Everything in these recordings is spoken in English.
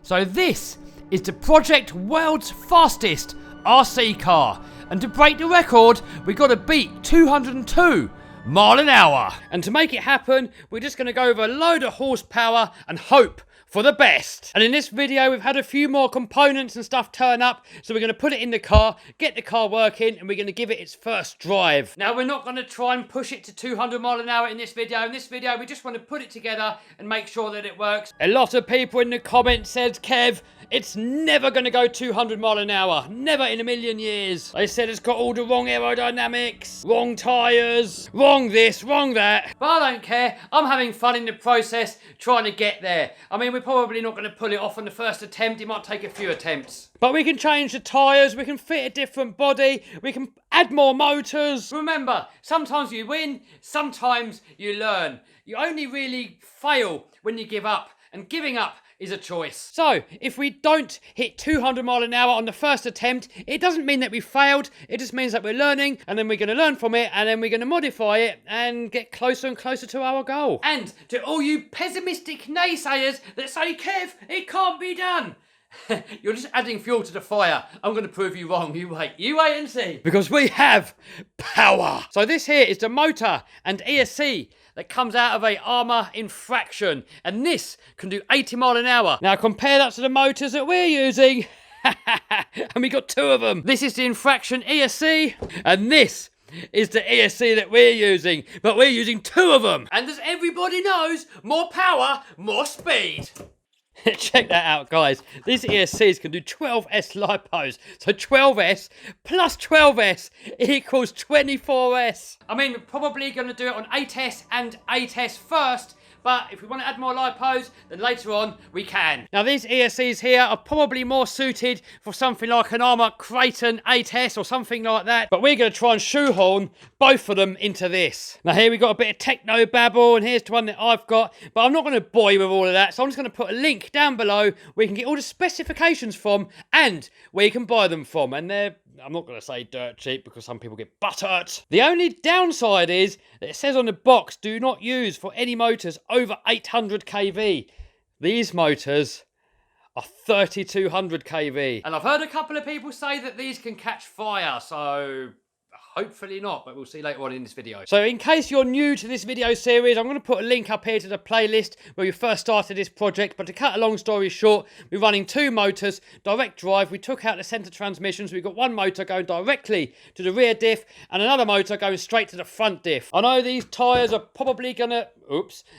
So this is the project world's fastest RC car. And to break the record, we got to beat 202 mile an hour. And to make it happen, we're just going to go over a load of horsepower and hope for the best. And in this video, we've had a few more components and stuff turn up. So we're going to put it in the car, get the car working, and we're going to give it its first drive. Now, we're not going to try and push it to 200 mile an hour in this video. In this video, we just want to put it together and make sure that it works. A lot of people in the comments said, Kev, it's never going to go 200 mile an hour. Never in a million years. They said it's got all the wrong aerodynamics, wrong tyres, wrong this, wrong that. But I don't care. I'm having fun in the process trying to get there. I mean, we're probably not going to pull it off on the first attempt. It might take a few attempts. But we can change the tyres, we can fit a different body, we can add more motors. Remember, sometimes you win, sometimes you learn. You only really fail when you give up, and giving up is a choice. So, if we don't hit 200 mile an hour on the first attempt, it doesn't mean that we failed, it just means that we're learning, and then we're going to learn from it, and then we're going to modify it, and get closer and closer to our goal. And to all you pessimistic naysayers that say, Kev, it can't be done. You're just adding fuel to the fire. I'm going to prove you wrong. You wait and see. Because we have power. So this here is the motor and ESC that comes out of a armour infraction. And this can do 80 mile an hour. Now compare that to the motors that we're using. And we got two of them. This is the infraction ESC. And this is the ESC that we're using. But we're using two of them. And as everybody knows, more power, more speed. Check that out, guys. These ESCs can do 12S lipos. So 12S plus 12S equals 24S. I mean, we're probably going to do it on 8S and 8S first. But if we want to add more lipos, then later on we can. Now these ESCs here are probably more suited for something like an Armour Creighton 8S or something like that. But we're going to try and shoehorn both of them into this. Now here we've got a bit of techno babble, and here's the one that I've got. But I'm not going to bore you with all of that, so I'm just going to put a link down below where you can get all the specifications from and where you can buy them from. And they're, I'm not going to say dirt cheap because some people get butthurt. The only downside is that it says on the box, do not use for any motors over 800 kV. These motors are 3200 kV. And I've heard a couple of people say that these can catch fire, so hopefully not, but we'll see later on in this video. So in case you're new to this video series, I'm going to put a link up here to the playlist where we first started this project. But to cut a long story short, we're running two motors, direct drive. We took out the center transmission, so we've got one motor going directly to the rear diff and another motor going straight to the front diff. I know these tyres are probably going to,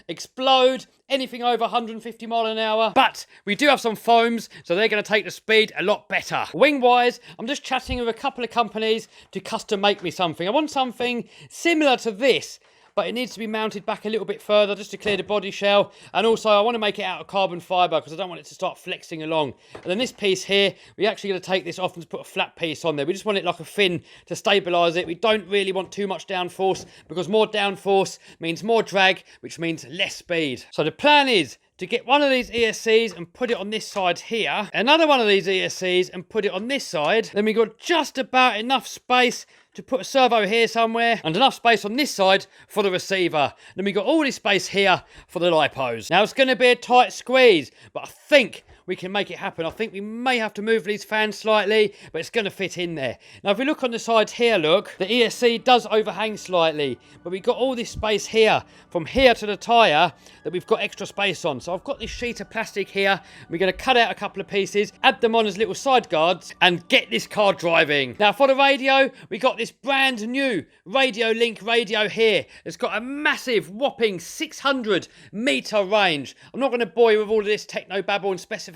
explode anything over 150 mile an hour, but we do have some foams, so they're going to take the speed a lot better. Wing wise, I'm just chatting with a couple of companies to custom make me something. I want something similar to this, but it needs to be mounted back a little bit further just to clear the body shell. And also I want to make it out of carbon fibre because I don't want it to start flexing along. And then this piece here, we're actually going to take this off and put a flat piece on there. We just want it like a fin to stabilise it. We don't really want too much downforce because more downforce means more drag, which means less speed. So the plan is to get one of these ESCs and put it on this side here, another one of these ESCs and put it on this side. Then we got just about enough space to put a servo here somewhere and enough space on this side for the receiver. Then we got all this space here for the lipos. Now it's going to be a tight squeeze, but I think we can make it happen. I think we may have to move these fans slightly, but it's going to fit in there. Now, if we look on the sides here, look, the ESC does overhang slightly, but we've got all this space here, from here to the tyre, that we've got extra space on. So I've got this sheet of plastic here. We're going to cut out a couple of pieces, add them on as little side guards, and get this car driving. Now, for the radio, we got this brand new Radio Link radio here. It's got a massive, whopping 600 metre range. I'm not going to bore you with all of this techno babble and specifications.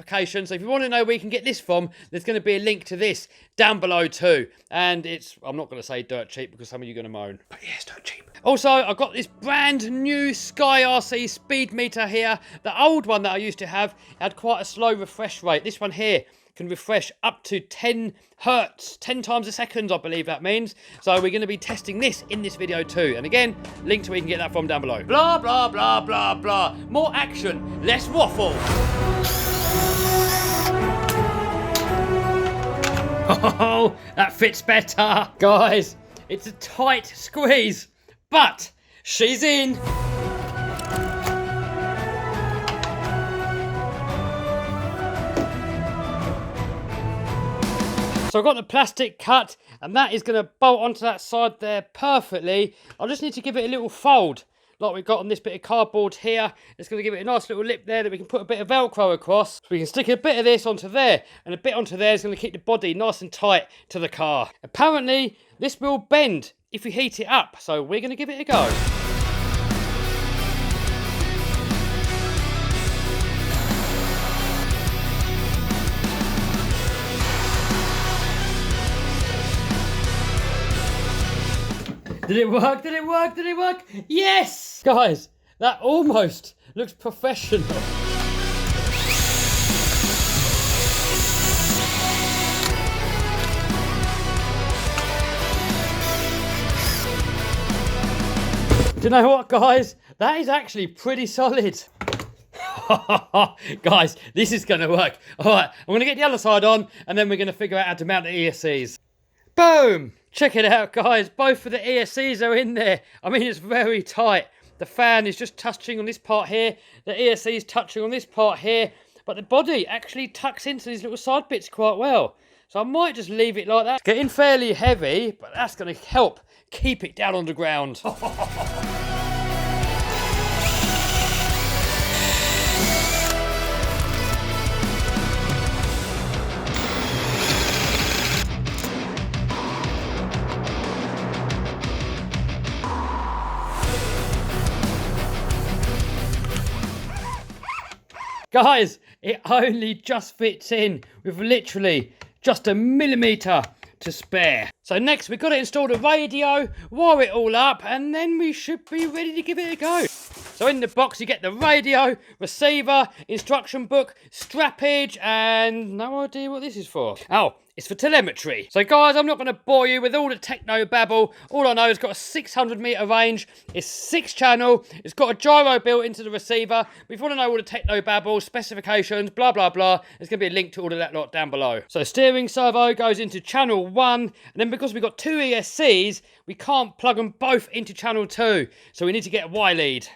So if you want to know where you can get this from, there's going to be a link to this down below too. And it's, I'm not going to say dirt cheap because some of you are going to moan, but yeah, it's dirt cheap. Also, I've got this brand new Sky RC speed meter here. The old one that I used to have had quite a slow refresh rate. This one here can refresh up to 10 hertz, 10 times a second, I believe that means. So we're going to be testing this in this video too. And again, link to where you can get that from down below. Blah, blah, blah, blah, blah. More action, less waffle. Oh, that fits better. Guys, it's a tight squeeze, but she's in. So I've got the plastic cut, and that is going to bolt onto that side there perfectly. I just need to give it a little fold, like we've got on this bit of cardboard here. It's going to give it a nice little lip there that we can put a bit of Velcro across. So we can stick a bit of this onto there, and a bit onto there is going to keep the body nice and tight to the car. Apparently, this will bend if you heat it up, so we're going to give it a go. Did it work? Did it work? Did it work? Yes! Guys, that almost looks professional. Do you know what, guys? That is actually pretty solid. Guys, this is going to work. All right, I'm going to get the other side on, and then we're going to figure out how to mount the ESCs. Boom! Check it out, guys. Both of the ESCs are in there. I mean, it's very tight. The fan is just touching on this part here. The ESC is touching on this part here. But the body actually tucks into these little side bits quite well. So I might just leave it like that. It's getting fairly heavy, but that's going to help keep it down on the ground. Guys, it only just fits in with literally just a millimetre to spare. So next we've got to install the radio, wire it all up, and then we should be ready to give it a go. So in the box you get the radio, receiver, instruction book, strappage, and no idea what this is for. Oh, it's for telemetry. So guys, I'm not going to bore you with all the techno babble. All I know is it's got a 600 metre range, it's 6 channel, it's got a gyro built into the receiver. But if you want to know all the techno babble, specifications, blah blah blah, there's going to be a link to all of that lot down below. So steering servo goes into channel 1, and then because we've got 2 ESCs, we can't plug them both into channel 2. So we need to get a Y lead.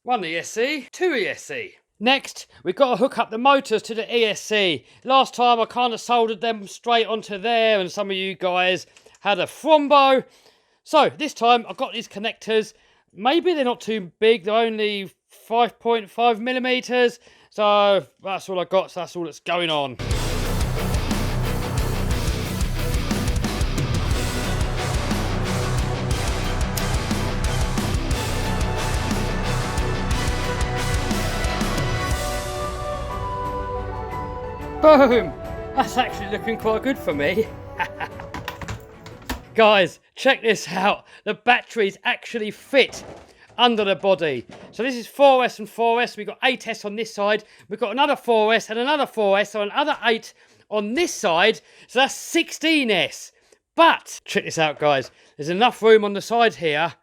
1 ESC, 2 ESC. Next, we've got to hook up the motors to the ESC. Last time I kind of soldered them straight onto there, and some of you guys had a thrombo. So this time I've got these connectors. Maybe they're not too big, they're only 5.5 millimeters. So that's all I got, so that's all that's going on. Boom! That's actually looking quite good for me. Guys, check this out. The batteries actually fit under the body. So this is 4S and 4S. We've got 8S on this side. We've got another 4S and another 4S. So another 8 on this side. So that's 16S. But, check this out, guys. There's enough room on the side here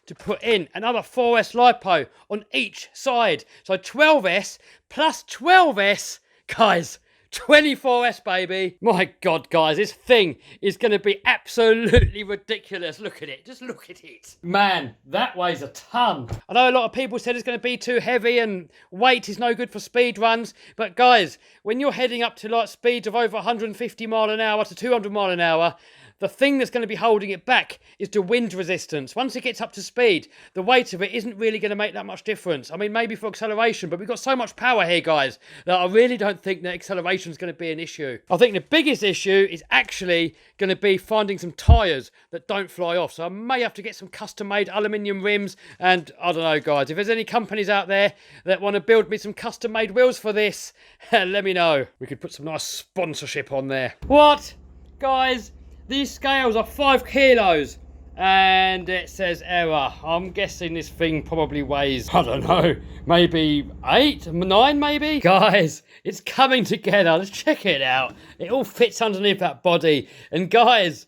to put in another 4S LiPo on each side. So 12S plus 12S, guys. 24S, baby. My God, guys, this thing is going to be absolutely ridiculous. Look at it. Just look at it. Man, that weighs a ton. I know a lot of people said it's going to be too heavy and weight is no good for speed runs. But guys, when you're heading up to like speeds of over 150 mile an hour to 200 mile an hour, the thing that's going to be holding it back is the wind resistance. Once it gets up to speed, the weight of it isn't really going to make that much difference. I mean, maybe for acceleration, but we've got so much power here, guys, that I really don't think that acceleration is going to be an issue. I think the biggest issue is actually going to be finding some tyres that don't fly off. So I may have to get some custom-made aluminium rims. And I don't know, guys, if there's any companies out there that want to build me some custom-made wheels for this, let me know. We could put some nice sponsorship on there. What? Guys, these scales are 5 kilos and it says error. I'm guessing this thing probably weighs, I don't know, maybe 8, 9 maybe? Guys, it's coming together. Let's check it out. It all fits underneath that body. And guys,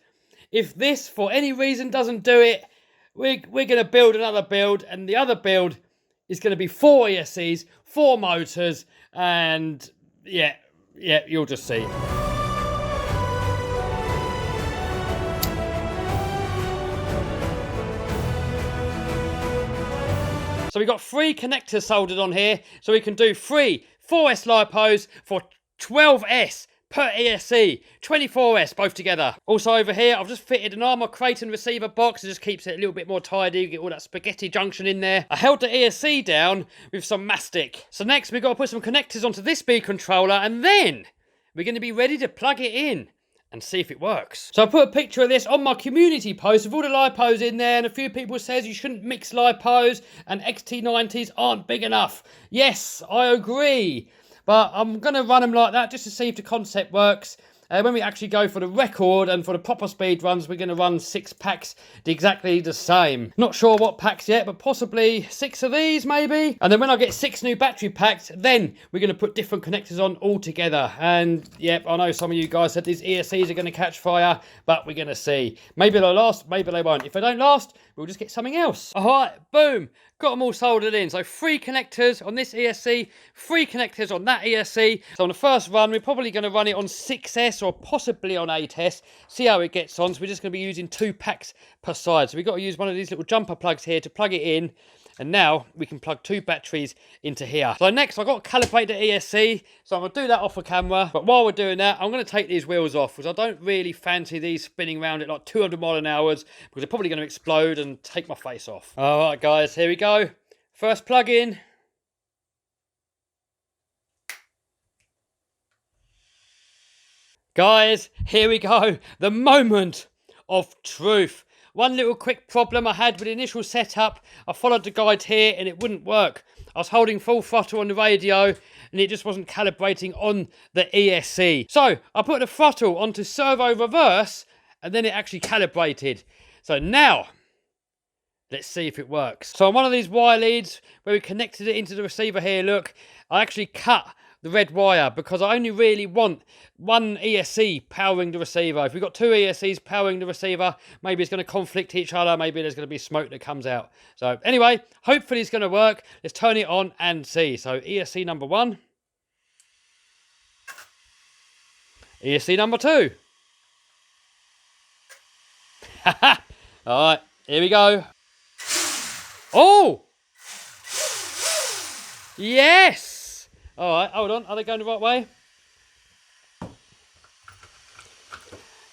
if this for any reason doesn't do it, we're going to build another build, and the other build is going to be 4 ESCs, 4 motors, and yeah, you'll just see. So we've got 3 connectors soldered on here, so we can do 3 4S LiPos for 12S per ESC, 24S both together. Also over here, I've just fitted an armour crate and receiver box. It just keeps it a little bit more tidy, get all that spaghetti junction in there. I held the ESC down with some mastic. So next we've got to put some connectors onto this B controller, and then we're going to be ready to plug it in and see if it works. So I put a picture of this on my community post with all the lipos in there, and a few people says you shouldn't mix lipos and XT90s aren't big enough. Yes, I agree. But I'm going to run them like that just to see if the concept works. When we actually go for the record and for the proper speed runs, we're going to run 6 packs exactly the same. Not sure what packs yet, but possibly 6 of these maybe. And then when I get 6 new battery packs, then we're going to put different connectors on all together. And yep, I know some of you guys said these ESCs are going to catch fire, but we're going to see. Maybe they'll last, maybe they won't. If they don't last, we'll just get something else. All right, boom. Got them all soldered in. So 3 connectors on this ESC, 3 connectors on that ESC. So on the first run, we're probably going to run it on 6S or possibly on 8S. See how it gets on. So we're just going to be using 2 packs per side. So we've got to use one of these little jumper plugs here to plug it in. And now we can plug 2 batteries into here. So next I've got to calibrate the ESC. So I'm going to do that off the camera. But while we're doing that, I'm going to take these wheels off, because I don't really fancy these spinning around at like 200 miles an hour, because they're probably going to explode and take my face off. All right, guys, here we go. First plug in. Guys, here we go. The moment of truth. One little quick problem I had with the initial setup. I followed the guide here and it wouldn't work. I was holding full throttle on the radio and it just wasn't calibrating on the ESC. So I put the throttle onto servo reverse and then it actually calibrated. So now, let's see if it works. So on one of these wire leads where we connected it into the receiver here, look, I actually cut the red wire because I only really want one ESC powering the receiver. If we've got 2 ESCs powering the receiver, maybe it's going to conflict each other. Maybe there's going to be smoke that comes out. So anyway, hopefully it's going to work. Let's turn it on and see. So ESC number 1. ESC number 2. All right, here we go. Oh! Yes! All right, hold on. Are they going the right way?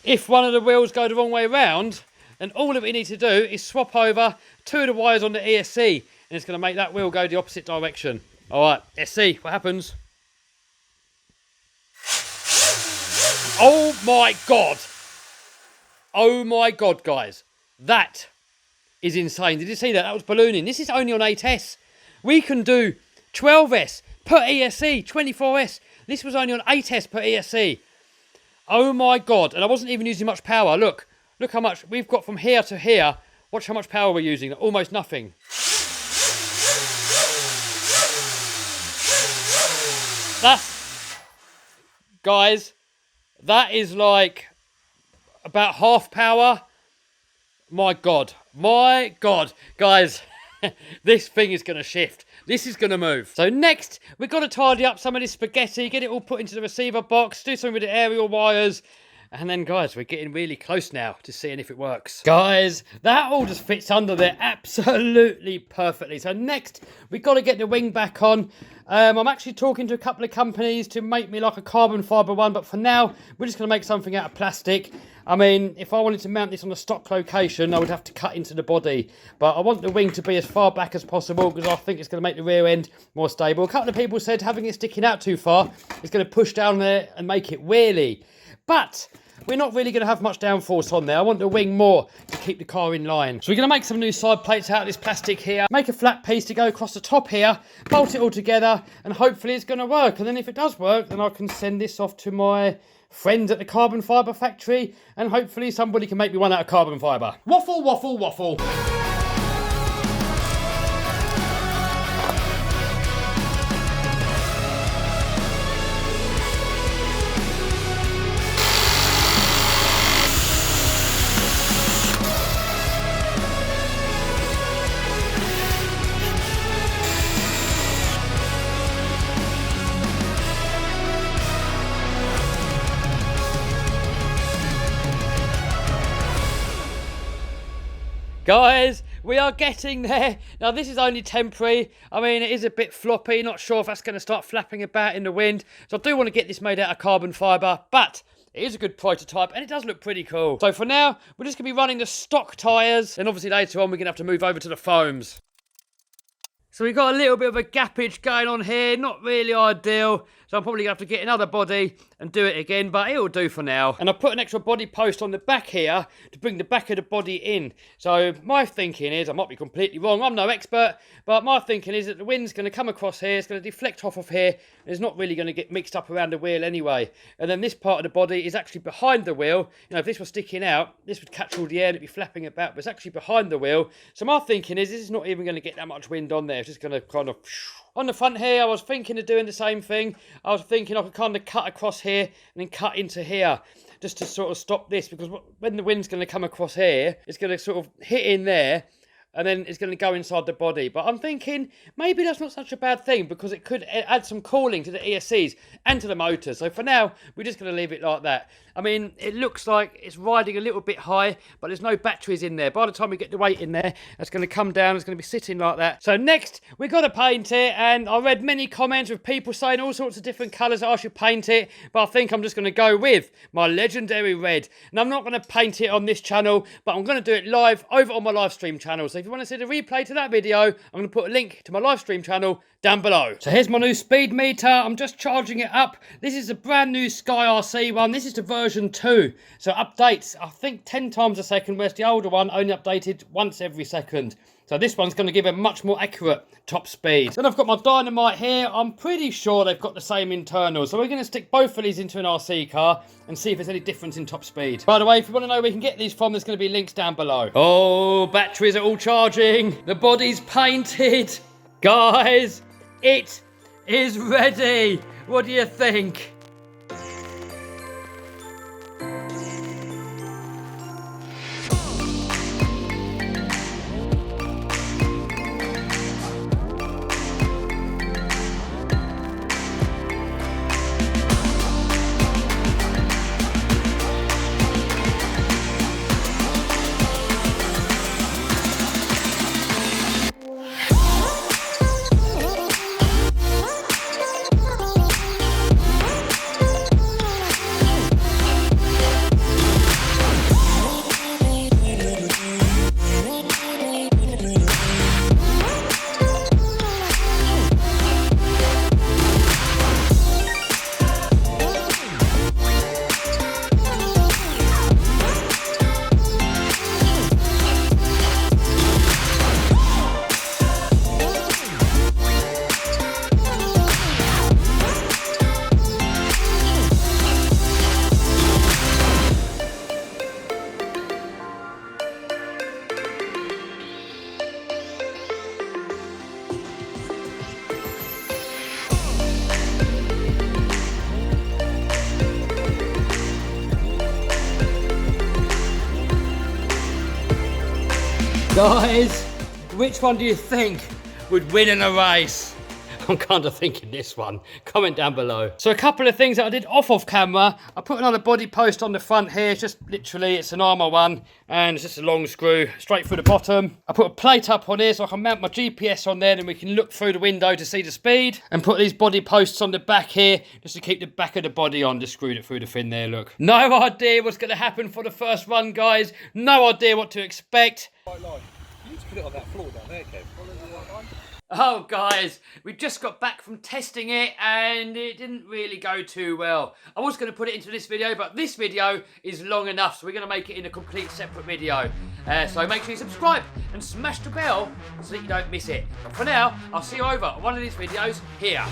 If one of the wheels go the wrong way around, then all that we need to do is swap over 2 of the wires on the ESC, and it's going to make that wheel go the opposite direction. All right, let's see what happens. Oh my God. Oh my God, guys. That is insane. Did you see that? That was ballooning. This is only on 8S. We can do 12S per ESC, 24S. This was only on 8S per ESC. Oh my God. And I wasn't even using much power. Look how much we've got from here to here. Watch how much power we're using. Almost nothing. That's, guys, that is like about half power. My God. My God. Guys, this thing is going to shift. This is going to move. So next, we've got to tidy up some of this spaghetti, get it all put into the receiver box, do something with the aerial wires. And then, guys, we're getting really close now to seeing if it works. Guys, that all just fits under there absolutely perfectly. So next, we've got to get the wing back on. I'm actually talking to a couple of companies to make me like a carbon fibre one. But for now, we're just going to make something out of plastic. I mean, if I wanted to mount this on a stock location, I would have to cut into the body. But I want the wing to be as far back as possible because I think it's going to make the rear end more stable. A couple of people said having it sticking out too far is going to push down there and make it wheelie. But we're not really going to have much downforce on there. I want the wing more to keep the car in line. So we're going to make some new side plates out of this plastic here. Make a flat piece to go across the top here. Bolt it all together and hopefully it's going to work. And then if it does work, then I can send this off to my friends at the carbon fibre factory and hopefully somebody can make me one out of carbon fibre. Waffle, waffle, waffle. Guys, we are getting there. Now, this is only temporary. I mean, it is a bit floppy. Not sure if that's going to start flapping about in the wind. So I do want to get this made out of carbon fibre, but it is a good prototype, and it does look pretty cool. So for now, we're just going to be running the stock tyres, and obviously later on, we're going to have to move over to the foams. So we've got a little bit of a gappage going on here, not really ideal. So I'm probably going to have to get another body and do it again, but it'll do for now. And I've put an extra body post on the back here to bring the back of the body in. So my thinking is, I might be completely wrong, I'm no expert, but my thinking is that the wind's going to come across here, it's going to deflect off of here, and it's not really going to get mixed up around the wheel anyway. And then this part of the body is actually behind the wheel. You know, if this was sticking out, this would catch all the air and it'd be flapping about, but it's actually behind the wheel. So my thinking is, this is not even going to get that much wind on there, it's just going to kind of... On the front here, I was thinking of doing the same thing. I was thinking I could kind of cut across here and then cut into here, just to sort of stop this, because when the wind's going to come across here, it's going to sort of hit in there, and then it's going to go inside the body. But I'm thinking maybe that's not such a bad thing, because it could add some cooling to the ESCs and to the motors. So for now, we're just going to leave it like that. I mean, it looks like it's riding a little bit high, but there's no batteries in there. By the time we get the weight in there, it's going to come down. It's going to be sitting like that. So next, we've got to paint it. And I read many comments with people saying all sorts of different colours that I should paint it. But I think I'm just going to go with my legendary red. And I'm not going to paint it on this channel, but I'm going to do it live over on my live stream channel. So if you want to see the replay to that video, I'm going to put a link to my live stream channel down below. So here's my new speed meter. I'm just charging it up. This is a brand new Sky RC one. This is the version 2. So updates, I think 10 times a second, whereas the older one only updated once every second. So this one's going to give a much more accurate top speed. Then I've got my dynamite here. I'm pretty sure they've got the same internals. So we're going to stick both of these into an RC car and see if there's any difference in top speed. By the way, if you want to know where we can get these from, there's going to be links down below. Oh, batteries are all charging. The body's painted. Guys, it is ready. What do you think? Guys, which one do you think would win in a race? I'm kind of thinking this one. Comment down below. So a couple of things that I did off camera. I put another body post on the front here. It's just literally, it's an armour one. And it's just a long screw straight through the bottom. I put a plate up on here so I can mount my GPS on there and we can look through the window to see the speed. And put these body posts on the back here just to keep the back of the body on. Just screwed it through the fin there, look. No idea what's going to happen for the first run, guys. No idea what to expect. You need to put it on that floor down there, Kev. Oh guys, we just got back from testing it and it didn't really go too well. I was going to put it into this video, but this video is long enough, so we're going to make it in a complete separate video. So make sure you subscribe and smash the bell so that you don't miss it. But for now, I'll see you over on one of these videos here.